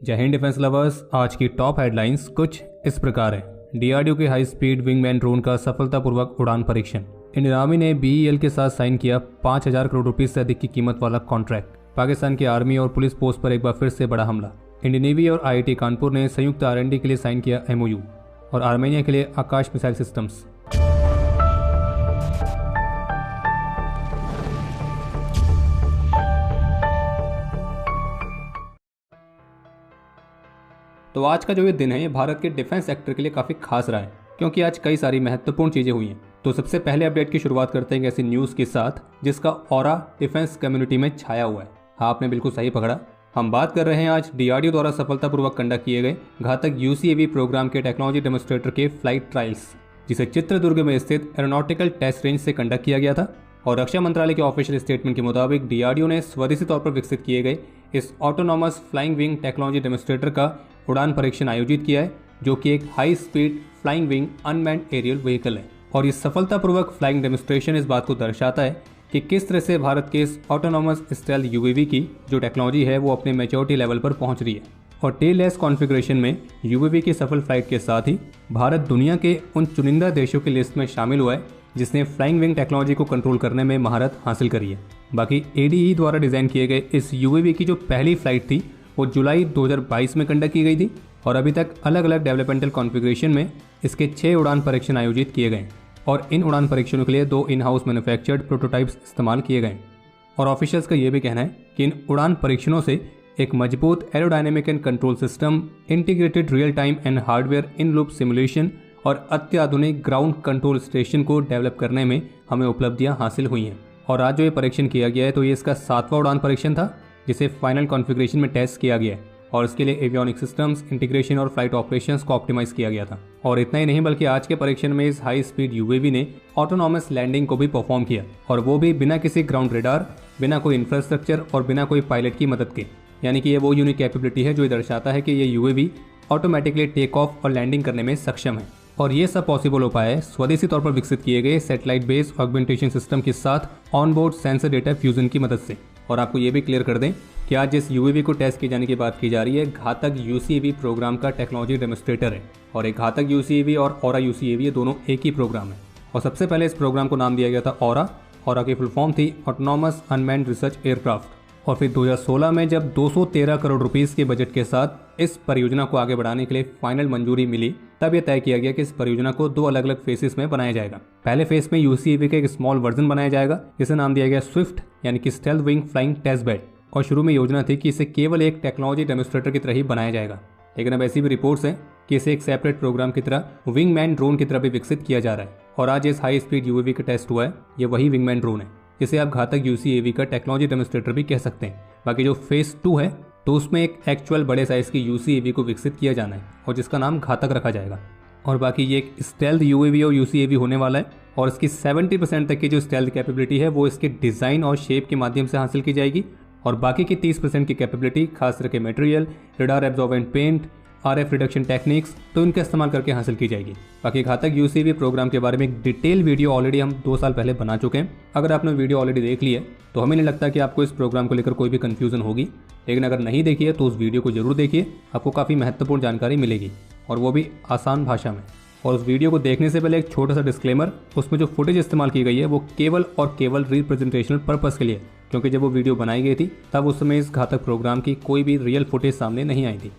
जय Hind defence lovers. आज की टॉप हेडलाइंस कुछ इस प्रकार है। डीआरडीओ के हाई स्पीड विंगमैन ड्रोन का सफलतापूर्वक उड़ान परीक्षण। इंडियन आर्मी ने बीईएल के साथ साइन किया 5,000 करोड़ रुपए से अधिक की कीमत वाला कॉन्ट्रैक्ट। पाकिस्तान की आर्मी और पुलिस पोस्ट पर एक बार फिर से बड़ा हमला। इंडियन नेवी और आईआईटी कानपुर ने संयुक्त आरएनडी के लिए साइन किया एमओयू और आर्मेनिया के लिए आकाश मिसाइल सिस्टम्स। तो आज का जो ये दिन है ये भारत के डिफेंस सेक्टर के लिए काफ़ी खास रहा है क्योंकि आज कई सारी महत्वपूर्ण चीज़ें हुई हैं। तो सबसे पहले अपडेट की शुरुआत करते हैं ऐसी न्यूज़ के साथ जिसका ऑरा डिफेंस कम्युनिटी में छाया हुआ है। हाँ, आपने बिल्कुल सही पकड़ा। हम बात कर रहे हैं आज डीआरडीओ द्वारा सफलतापूर्वक कंडक्ट किए गए घातक यूसीएवी प्रोग्राम के टेक्नोलॉजी डेमोन्स्ट्रेटर के फ्लाइट ट्रायल्स, जिसे चित्रदुर्ग में स्थित एरोनॉटिकल टेस्ट रेंज से कंडक्ट किया गया था। और रक्षा मंत्रालय के ऑफिशियल स्टेटमेंट के मुताबिक डीआरडीओ ने स्वदेशी तौर पर विकसित किए गए इस autonomous flying wing technology demonstrator का उड़ान परीक्षण आयोजित किया है, जो कि एक high speed flying wing unmanned aerial vehicle है। और ये सफलतापूर्वक फ्लाइंग डेमोन्स्ट्रेशन इस बात को दर्शाता है कि किस तरह से भारत के इस ऑटोनॉमस स्टेल्थ यूएवी की जो टेक्नोलॉजी है वो अपने मैच्योरिटी लेवल पर पहुंच रही है। और टेललेस कॉन्फ़िगरेशन में यूएवी की सफल फ्लाइट के साथ ही भारत दुनिया के उन चुनिंदा देशों की लिस्ट में शामिल हुआ है जिसने फ्लाइंग विंग टेक्नोलॉजी को कंट्रोल करने में महारत हासिल करी है। बाकी एडीई द्वारा डिज़ाइन किए गए इस यूएवी की जो पहली फ्लाइट थी वो जुलाई 2022 में कंडक्ट की गई थी और अभी तक अलग अलग डेवलपमेंटल कॉन्फ़िगरेशन में इसके 6 उड़ान परीक्षण आयोजित किए गए और इन उड़ान परीक्षणों के लिए 2 इन हाउस मैन्युफैक्चर्ड प्रोटोटाइप्स इस्तेमाल किए गए। और ऑफिशियल्स का यह भी कहना है कि इन उड़ान परीक्षणों से एक मजबूत aerodynamic and control system, integrated real time and hardware in loop simulation और अत्याधुनिक ग्राउंड कंट्रोल स्टेशन को डेवलप करने में हमें उपलब्धियां हासिल हुई हैं। और आज जो ये परीक्षण किया गया है तो ये इसका 7वां उड़ान परीक्षण था जिसे फाइनल कॉन्फ़िगरेशन में टेस्ट किया गया है और इसके लिए एवियोनिक सिस्टम्स, इंटीग्रेशन और फ्लाइट ऑपरेशंस को ऑप्टिमाइज किया गया था। और इतना ही नहीं बल्कि आज के परीक्षण में इस हाई स्पीड यूएवी ने ऑटोनॉमस लैंडिंग को भी परफॉर्म किया और वो भी बिना किसी ग्राउंड रेडार, बिना कोई इंफ्रास्ट्रक्चर और बिना कोई पायलट की मदद के। यानी कि ये वो यूनिक कैपेबिलिटी है जो ये दर्शाता है कि ये यूएवी ऑटोमेटिकली टेक ऑफ और लैंडिंग करने में सक्षम है। और ये सब पॉसिबल हो पाया है स्वदेशी तौर पर विकसित किए गए सैटेलाइट बेस्ड ऑगमेंटेशन सिस्टम के साथ ऑनबोर्ड सेंसर डेटा फ्यूजन की मदद से। और आपको ये भी क्लियर कर दें कि आज जिस यूएवी को टेस्ट किए जाने की बात की जा रही है घातक यूसीएवी प्रोग्राम का टेक्नोलॉजी डेमोन्स्ट्रेटर है। और एक घातक यूसीएवी और ऑरा यूसीएवी ये दोनों एक ही प्रोग्राम है। और सबसे पहले इस प्रोग्राम को नाम दिया गया था ऑरा की फुल फॉर्म थी ऑटोनॉमस अनमैन्ड रिसर्च एयरक्राफ्ट। और फिर 2016 में जब 213 करोड़ रुपीस के बजट के साथ इस परियोजना को आगे बढ़ाने के लिए फाइनल मंजूरी मिली, तब यह तय किया गया कि इस परियोजना को 2 अलग अलग फेसेस में बनाया जाएगा। पहले फेस में यूसीएवी का एक स्मॉल वर्जन बनाया जाएगा जिसे नाम दिया गया स्विफ्ट यानी कि stealth wing flying test bed. और शुरू में योजना थी कि इसे केवल एक टेक्नोलॉजी डेमोन्स्ट्रेटर की तरह ही बनाया जाएगा, लेकिन अब ऐसी भी रिपोर्ट्स हैं कि इसे एक सेपरेट प्रोग्राम की तरह विंगमैन ड्रोन की तरह भी विकसित किया जा रहा है। और आज इस हाई स्पीड यूएवी का टेस्ट हुआ है, ये वही विंगमैन ड्रोन है जिसे आप घातक यूसीएवी का टेक्नोलॉजी डेमोन्स्ट्रेटर भी कह सकते हैं। बाकी जो फेज 2 है तो उसमें एक एक्चुअल बड़े साइज की यूसीएवी को विकसित किया जाना है और जिसका नाम घातक रखा जाएगा। और बाकी ये एक स्टेल्थ यूएवी और यूसीएवी होने वाला है और इसकी 70% तक की जो स्टेल्थ कैपेबिलिटी है वो इसके डिज़ाइन और शेप के माध्यम से हासिल की जाएगी और बाकी की 30% की कैपेबिलिटी खास तरह के material, radar absorbent paint, RF reduction techniques तो इनका इस्तेमाल करके हासिल की जाएगी। बाकी घातक यूसीएवी प्रोग्राम के बारे में एक डिटेल वीडियो ऑलरेडी हम 2 साल पहले बना चुके हैं। अगर आपने वीडियो ऑलरेडी देख ली है तो हमें नहीं लगता कि आपको इस प्रोग्राम को लेकर कोई भी कन्फ्यूजन होगी, लेकिन अगर नहीं देखी है तो उस वीडियो को जरूर देखिए, आपको काफ़ी महत्वपूर्ण जानकारी मिलेगी और वो भी आसान भाषा में। और उस वीडियो को देखने से पहले एक छोटा सा डिस्क्लेमर, उसमें जो फुटेज इस्तेमाल की गई है वो केवल और केवल रिप्रेजेंटेशनल पर्पस के लिए, क्योंकि जब वो वीडियो बनाई गई थी तब उस समय इस घातक प्रोग्राम की कोई भी रियल फुटेज सामने नहीं आई थी।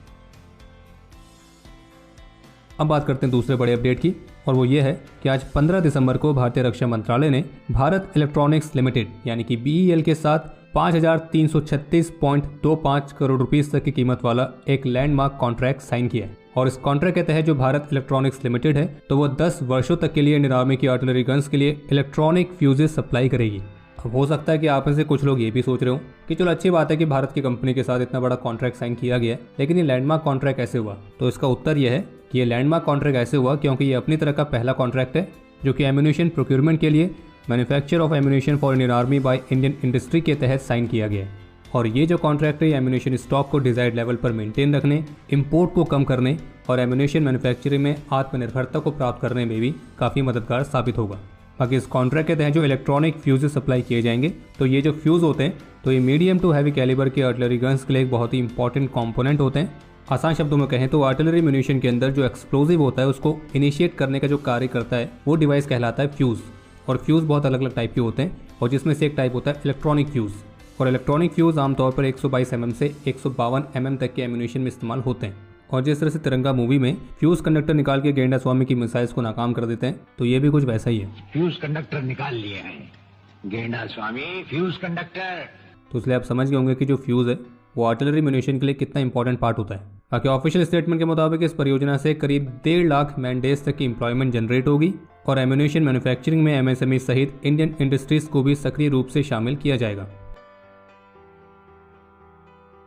अब बात करते हैं दूसरे बड़े अपडेट की और वो ये है कि आज 15 दिसंबर को भारतीय रक्षा मंत्रालय ने भारत इलेक्ट्रॉनिक्स लिमिटेड यानी कि बीईएल के साथ 5,336.25 करोड़ रुपीस तक की कीमत वाला एक लैंडमार्क कॉन्ट्रैक्ट साइन किया है। और इस कॉन्ट्रैक्ट के तहत जो भारत इलेक्ट्रॉनिक्स लिमिटेड है तो वो 10 वर्षों तक के लिए इंडियन आर्मी की आर्टिलरी गन्स के लिए इलेक्ट्रॉनिक फ्यूजेस सप्लाई करेगी। अब हो सकता है कि आप में से कुछ लोग ये भी सोच रहे हो कि चलो अच्छी बात है कि भारत की कंपनी के साथ इतना बड़ा कॉन्ट्रैक्ट साइन किया गया है, लेकिन ये लैंडमार्क कॉन्ट्रैक्ट कैसे हुआ? तो इसका उत्तर यह है कि ये लैंडमार्क कॉन्ट्रैक्ट ऐसे हुआ क्योंकि ये अपनी तरह का पहला कॉन्ट्रैक्ट है जो कि एम्यूनिशन प्रोक्योरमेंट के लिए manufacture of ammunition for Indian army by Indian industry के तहत साइन किया गया है। और ये जो कॉन्ट्रैक्ट है एम्यूनिशन स्टॉक को डिजायर्ड लेवल पर मेंटेन रखने, इंपोर्ट को कम करने और एम्यूनिशन मैन्युफैक्चरिंग में आत्मनिर्भरता को प्राप्त करने में भी काफ़ी मददगार साबित होगा। बाकी इस कॉन्ट्रैक्ट के तहत जो इलेक्ट्रॉनिक फ्यूज सप्लाई किए जाएंगे, तो ये जो फ्यूज होते हैं तो ये मीडियम टू हैवी कैलिबर के आर्टिलरी गन्स के लिए एक बहुत ही इंपॉर्टेंट कंपोनेंट होते हैं। आसान शब्दों में कहें तो आर्टिलरी म्यूनिशन के अंदर जो एक्सप्लोजिव होता है उसको इनिशिएट करने का जो कार्य करता है वो डिवाइस कहलाता है फ्यूज। और फ्यूज बहुत अलग अलग टाइप के होते हैं और जिसमें से एक टाइप होता है इलेक्ट्रॉनिक फ्यूज। और इलेक्ट्रॉनिक फ्यूज आमतौर पर 122 mm से 152 mm तक के एम्यूनिशन में इस्तेमाल होते हैं। और जिस तरह से तिरंगा मूवी में फ्यूज कंडक्टर निकाल के गेंडा स्वामी की मिसाइल्स को नाकाम कर देते हैं, तो ये भी कुछ वैसा ही है। फ्यूज कंडक्टर निकाल लिए हैं, गेंडा स्वामी फ्यूज कंडक्टर। तो इसलिए आप समझ गए होंगे कि जो फ्यूज है वो आर्टिलरी म्यूनिशन के लिए कितना इंपॉर्टेंट पार्ट होता है। बाकी ऑफिशियल स्टेटमेंट के मुताबिक इस परियोजना से करीब 1.5 लाख मैन डेज तक की एम्प्लॉयमेंट जनरेट होगी और एम्यूनिशन मैन्युफैक्चरिंग में एमएसएमई सहित इंडियन इंडस्ट्रीज को भी सक्रिय रूप से शामिल किया जाएगा।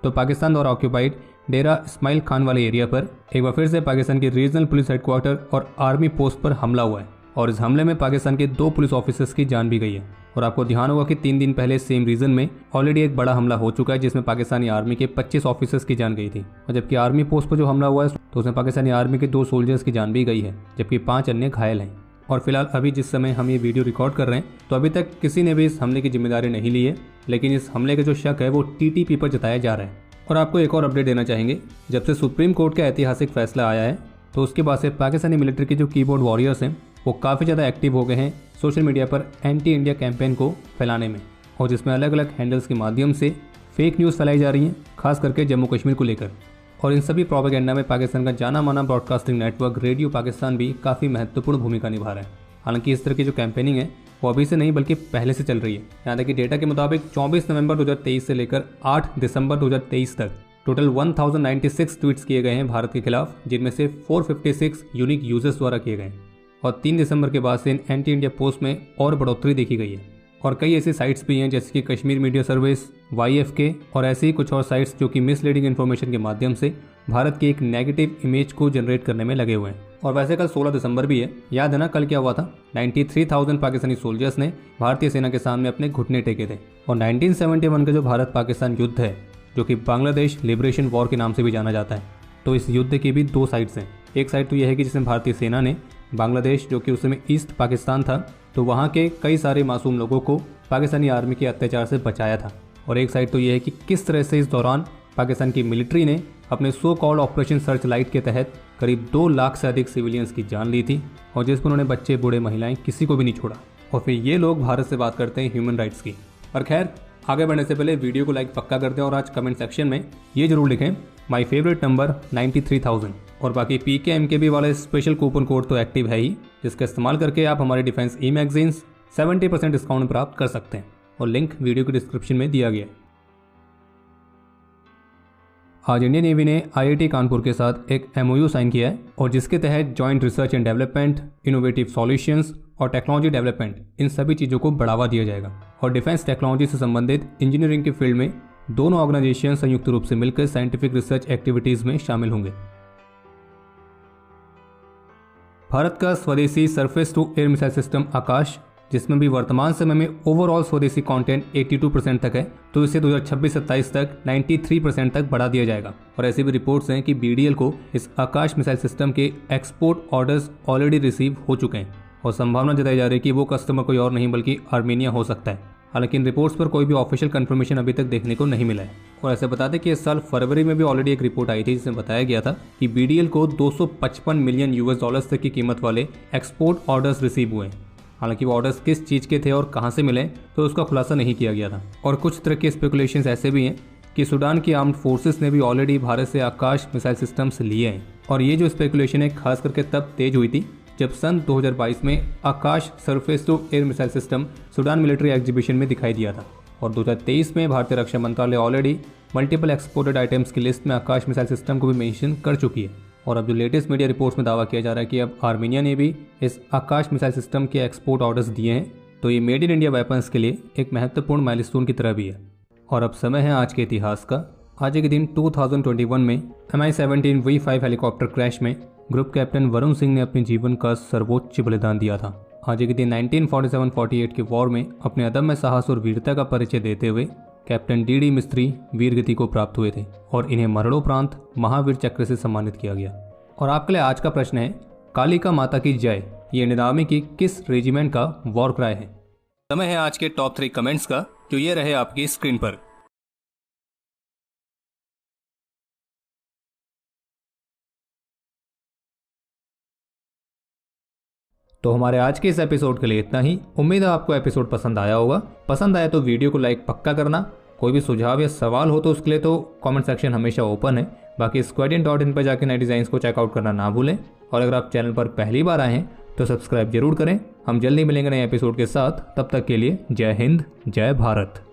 तो पाकिस्तान द्वारा ऑक्यूपाइड डेरा इस्माइल खान वाले एरिया पर एक बार फिर से पाकिस्तान की रीजनल पुलिस हेडक्वार्टर और आर्मी पोस्ट पर हमला हुआ है और इस हमले में पाकिस्तान के 2 पुलिस ऑफिसर्स की जान भी गई है। और आपको ध्यान होगा कि 3 दिन पहले सेम रीजन में ऑलरेडी एक बड़ा हमला हो चुका है जिसमें पाकिस्तानी आर्मी के 25 ऑफिसर्स की जान गई थी। और जबकि आर्मी पोस्ट पर जो हमला हुआ है तो उसमें पाकिस्तानी आर्मी के 2 सोल्जर्स की जान भी गई है, जबकि 5 अन्य घायल हैं। और फिलहाल अभी जिस समय हम ये वीडियो रिकॉर्ड कर रहे हैं तो अभी तक किसी ने भी इस हमले की जिम्मेदारी नहीं ली है, लेकिन इस हमले का जो शक है वो टीटीपी पर जताया जा रहा है। और आपको एक और अपडेट देना चाहेंगे, जब से सुप्रीम कोर्ट का ऐतिहासिक फैसला आया है तो उसके बाद से पाकिस्तानी मिलिट्री के जो कीबोर्ड वॉरियर्स हैं वो काफ़ी ज़्यादा एक्टिव हो गए हैं सोशल मीडिया पर एंटी इंडिया कैंपेन को फैलाने में, और जिसमें अलग अलग हैंडल्स के माध्यम से फेक न्यूज़ फैलाई जा रही हैं, खास करके जम्मू कश्मीर को लेकर। और इन सभी प्रोपेगेंडा में पाकिस्तान का जाना माना ब्रॉडकास्टिंग नेटवर्क रेडियो पाकिस्तान भी काफ़ी महत्वपूर्ण भूमिका निभा रहा है। हालांकि इस तरह की जो कैंपेनिंग है वो अभी से नहीं बल्कि पहले से चल रही है। यहाँ तक कि डेटा के मुताबिक 24 नवंबर 2023 से लेकर 8 दिसंबर 2023 तक टोटल 1096 ट्वीट्स किए गए हैं भारत के खिलाफ, जिनमें से 456 यूनिक यूजर्स द्वारा किए गए। और 3 दिसंबर के बाद से इन एंटी इंडिया पोस्ट में और बढ़ोतरी देखी गई है। और कई ऐसी साइट्स भी हैं जैसे कि कश्मीर मीडिया सर्विस, YFK और ऐसी ही कुछ और साइट्स जो कि मिसलीडिंग इन्फॉर्मेशन के माध्यम से भारत की एक नेगेटिव इमेज को जनरेट करने में लगे हुए हैं। और वैसे कल 16 दिसंबर भी है, याद है ना कल क्या हुआ था? 93,000 पाकिस्तानी सोल्जर्स ने भारतीय सेना के सामने अपने घुटने टेके थे। और 1971 का जो भारत पाकिस्तान युद्ध है, जो कि बांग्लादेश लिबरेशन वॉर के नाम से भी जाना जाता है, तो इस युद्ध की भी 2 साइड्स हैं। एक साइड तो यह है कि जिसमें भारतीय सेना ने बांग्लादेश, जो कि उस समय ईस्ट पाकिस्तान था, तो वहाँ के कई सारे मासूम लोगों को पाकिस्तानी आर्मी के अत्याचार से बचाया था। और एक साइड तो यह है कि किस तरह से इस दौरान पाकिस्तान की मिलिट्री ने अपने so called operation search light के तहत करीब 2 लाख से अधिक सिविलियंस की जान ली थी, और जिसमें उन्होंने बच्चे, बूढ़े, महिलाएं किसी को भी नहीं छोड़ा। और फिर ये लोग भारत से बात करते हैं ह्यूमन राइट्स की। पर खैर, आगे बढ़ने से पहले वीडियो को लाइक पक्का कर दें और आज कमेंट सेक्शन में ये जरूर लिखें माय फेवरेट नंबर 93,000। और बाकी PKMKB वाले स्पेशल कूपन कोड तो एक्टिव है ही, जिसका इस्तेमाल करके आप हमारे डिफेंस मैगजीन्स 70% डिस्काउंट प्राप्त कर सकते हैं, और लिंक वीडियो के डिस्क्रिप्शन में दिया गया है। आज इंडियन नेवी ने IIT कानपुर के साथ एक MOU साइन किया है, और जिसके तहत joint research and development, innovative solutions और टेक्नोलॉजी डेवलपमेंट, इन सभी चीज़ों को बढ़ावा दिया जाएगा। और डिफेंस टेक्नोलॉजी से संबंधित इंजीनियरिंग के फील्ड में दोनों ऑर्गेनाइजेशन संयुक्त रूप से मिलकर साइंटिफिक रिसर्च एक्टिविटीज में शामिल होंगे। भारत का स्वदेशी surface to air missile system Akash, जिसमें भी वर्तमान समय में ओवरऑल स्वदेशी कंटेंट 82% तक है, तो इसे 2026-27 तक 93% तक बढ़ा दिया जाएगा। और ऐसी भी रिपोर्ट्स हैं कि BDL को इस आकाश मिसाइल सिस्टम के एक्सपोर्ट ऑर्डर्स ऑलरेडी रिसीव हो चुके हैं, और संभावना जताई जा रही है कि वो कस्टमर कोई और नहीं बल्कि आर्मेनिया हो सकता है। हालांकि इन रिपोर्ट्स पर कोई भी ऑफिशियल कंफर्मेशन अभी तक देखने को नहीं मिला है। और ऐसे बता दें कि इस साल फरवरी में भी ऑलरेडी एक रिपोर्ट आई थी जिसमें बताया गया था कि BDL को 255 मिलियन US तक की कीमत वाले एक्सपोर्ट ऑर्डर्स रिसीव हुए हैं। हालांकि वो ऑर्डर्स किस चीज़ के थे और कहां से मिले तो उसका खुलासा नहीं किया गया था। और कुछ तरह के स्पेकुलेशंस ऐसे भी हैं कि सूडान की आर्म्ड फोर्सेस ने भी ऑलरेडी भारत से आकाश मिसाइल सिस्टम्स लिए हैं। और ये जो स्पेकुलेशन है खास करके तब तेज हुई थी जब सन 2022 में Akash surface to air missile system Sudan military exhibition में दिखाई दिया था। और 2023 में भारतीय रक्षा मंत्रालय ऑलरेडी मल्टीपल एक्सपोर्टेड आइटम्स की लिस्ट में आकाश मिसाइल सिस्टम को भी मेंशन कर चुकी है। और अब जो लेटेस्ट मीडिया रिपोर्ट्स में दावा किया जा रहा है कि अब आर्मेनिया ने भी इस आकाश मिसाइल सिस्टम के एक्सपोर्ट ऑर्डर्स दिए हैं, तो ये मेड इन इंडिया वेपन्स के लिए एक महत्वपूर्ण माइलस्टोन की तरह भी है। और अब समय है आज के इतिहास का। आज के दिन 2021 में Mi-17 V5 हेलीकॉप्टर क्रैश में ग्रुप कैप्टन वरुण सिंह ने अपने जीवन का सर्वोच्च बलिदान दिया था। आज के दिन 1947-48 के वॉर में अपने अदम्य साहस और वीरता का परिचय देते हुए कैप्टन DD मिस्त्री वीरगति को प्राप्त हुए थे, और इन्हें मरणोपरांत महावीर चक्र से सम्मानित किया गया। और आपके लिए आज का प्रश्न है, कालिका माता की जय ये इंडियन आर्मी की किस रेजिमेंट का वॉर क्राई है। समय है आज के टॉप 3 कमेंट्स का, जो ये रहे आपकी स्क्रीन पर। तो हमारे आज के इस एपिसोड के लिए इतना ही। उम्मीद है आपको एपिसोड पसंद आया होगा। पसंद आया तो वीडियो को लाइक पक्का करना। कोई भी सुझाव या सवाल हो तो उसके लिए तो कमेंट सेक्शन हमेशा ओपन है। बाकी squadron.in पर जाकर नए डिज़ाइंस को चेकआउट करना ना भूलें। और अगर आप चैनल पर पहली बार आए हैं तो सब्सक्राइब जरूर करें। हम जल्दी मिलेंगे नए एपिसोड के साथ। तब तक के लिए जय हिंद, जय भारत।